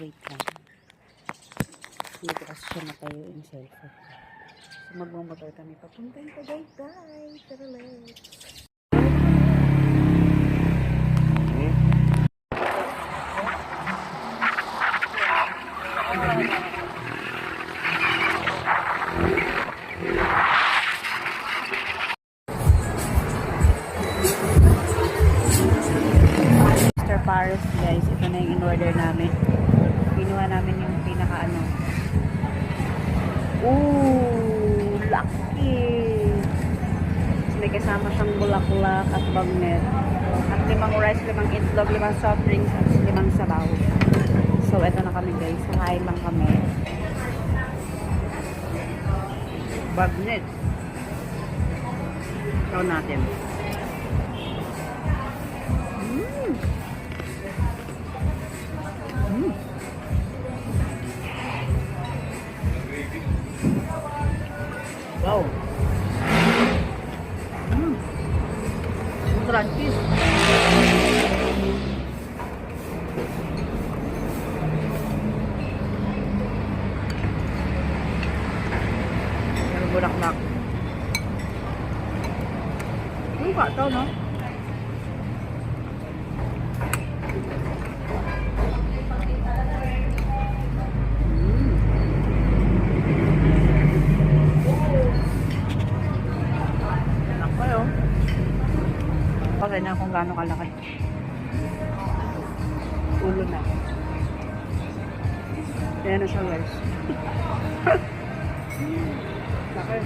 wait lang. Hindi ko kasi siya matayo yung cellphone. So, magmamotor kami papuntang Tagaytay. Tara, let's. Mr. Paris, guys. Ito na yung in-order namin. Kinuha namin yung pinaka-ano. Ooh, lucky! May kasama siyang bulaklak at bagnet. At 5 rice, 5 itlog, 5 soft drinks, at 5 sabaw. So, eto na kami, guys. Sakain lang kami. Bagnet. Ikaw natin. Wow. Crunchy. Pero bulaklak. Luka to, no? Kasi na kung gaano kalaki. Ulo na. Ayan na siya, guys. Laki.